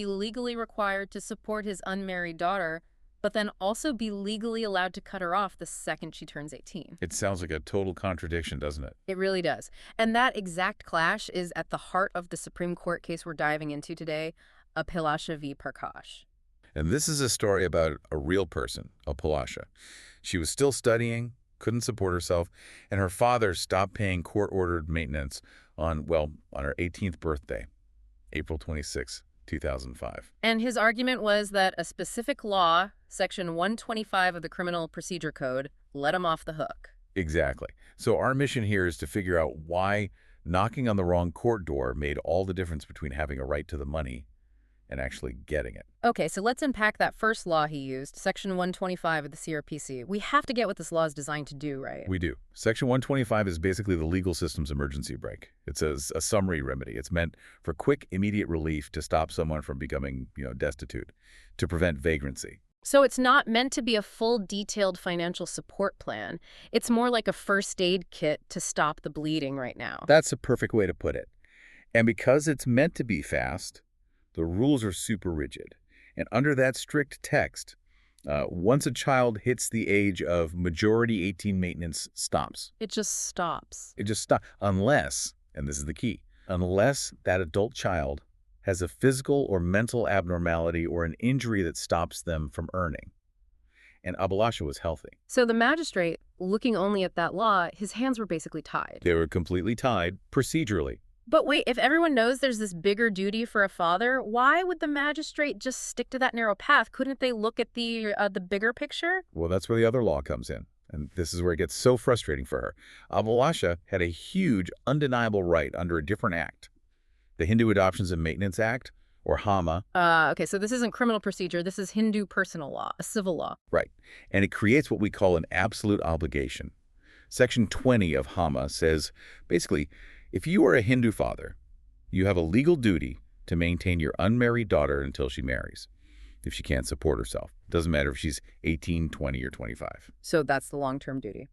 be legally required to support his unmarried daughter, but then also be legally allowed to cut her off the second she turns 18. It sounds like a total contradiction, doesn't it? It really does. And that exact clash is at the heart of the Supreme Court case we're diving into today, Abhilasha v. Parkash. And this is a story about a real person, Abhilasha. She was still studying, couldn't support herself, and her father stopped paying court-ordered maintenance on her 18th birthday, April 26, 2005. And his argument was that a specific law, Section 125 of the Criminal Procedure Code, let him off the hook. Exactly. So our mission here is to figure out why knocking on the wrong court door made all the difference between having a right to the money and actually getting it. Okay, so let's unpack that first law he used, Section 125 of the CrPC. We have to get what this law is designed to do, right? We do. Section 125 is basically the legal system's emergency brake. It's a summary remedy. It's meant for quick, immediate relief to stop someone from becoming, destitute, to prevent vagrancy. So it's not meant to be a full, detailed financial support plan. It's more like a first aid kit to stop the bleeding right now. That's a perfect way to put it. And because it's meant to be fast, the rules are super rigid. And under that strict text, once a child hits the age of majority 18, maintenance stops. It just stops. It just stops. Unless, and this is the key, unless that adult child has a physical or mental abnormality or an injury that stops them from earning. And Abhilasha was healthy. So the magistrate, looking only at that law, his hands were basically tied. They were completely tied procedurally. But wait, if everyone knows there's this bigger duty for a father, why would the magistrate just stick to that narrow path? Couldn't they look at the bigger picture? Well, that's where the other law comes in. And this is where it gets so frustrating for her. Abhilasha had a huge, undeniable right under a different act, the Hindu Adoptions and Maintenance Act, or HAMA. Okay, so this isn't criminal procedure. This is Hindu personal law, a civil law. Right. And it creates what we call an absolute obligation. Section 20 of HAMA says, basically, if you are a Hindu father, you have a legal duty to maintain your unmarried daughter until she marries, if she can't support herself. Doesn't matter if she's 18, 20, or 25. So that's the long-term duty.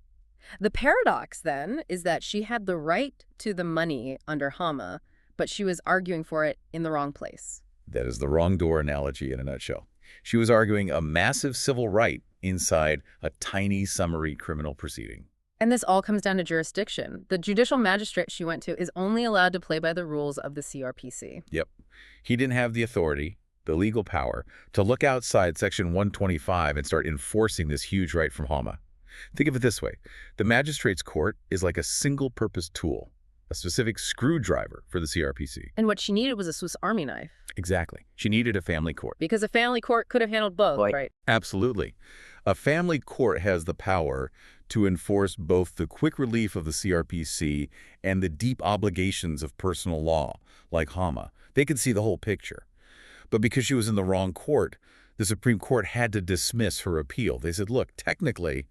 The paradox, then, is that she had the right to the money under HAMA, but she was arguing for it in the wrong place. That is the wrong door analogy in a nutshell. She was arguing a massive civil right inside a tiny summary criminal proceeding. And this all comes down to jurisdiction. The judicial magistrate she went to is only allowed to play by the rules of the CrPC. Yep. He didn't have the authority, the legal power, to look outside Section 125 and start enforcing this huge right from HAMA. Think of it this way. The magistrate's court is like a single-purpose tool, a specific screwdriver for the CrPC. And what she needed was a Swiss Army knife. Exactly. She needed a family court. Because a family court could have handled both, right? Absolutely. A family court has the power to enforce both the quick relief of the CrPC and the deep obligations of personal law, like HAMA. They could see the whole picture. But because she was in the wrong court, the Supreme Court had to dismiss her appeal. They said, look, technically,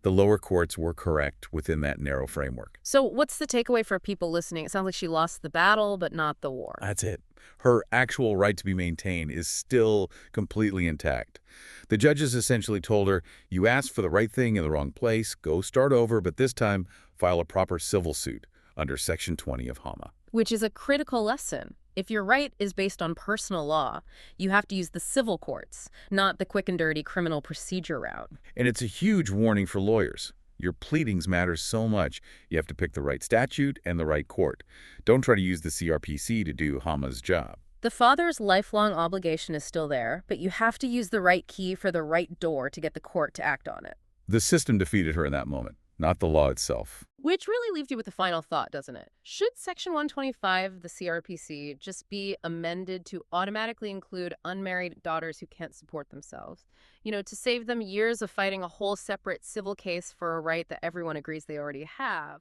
the lower courts were correct within that narrow framework. So what's the takeaway for people listening? It sounds like she lost the battle, but not the war. That's it. Her actual right to be maintained is still completely intact. The judges essentially told her, you asked for the right thing in the wrong place, go start over, but this time file a proper civil suit under Section 20 of HAMA. Which is a critical lesson. If your right is based on personal law, you have to use the civil courts, not the quick and dirty criminal procedure route. And it's a huge warning for lawyers. Your pleadings matter so much, you have to pick the right statute and the right court. Don't try to use the CrPC to do HAMA's job. The father's lifelong obligation is still there, but you have to use the right key for the right door to get the court to act on it. The system defeated her in that moment, not the law itself. Which really leaves you with a final thought, doesn't it? Should Section 125 of the CrPC just be amended to automatically include unmarried daughters who can't support themselves? To save them years of fighting a whole separate civil case for a right that everyone agrees they already have.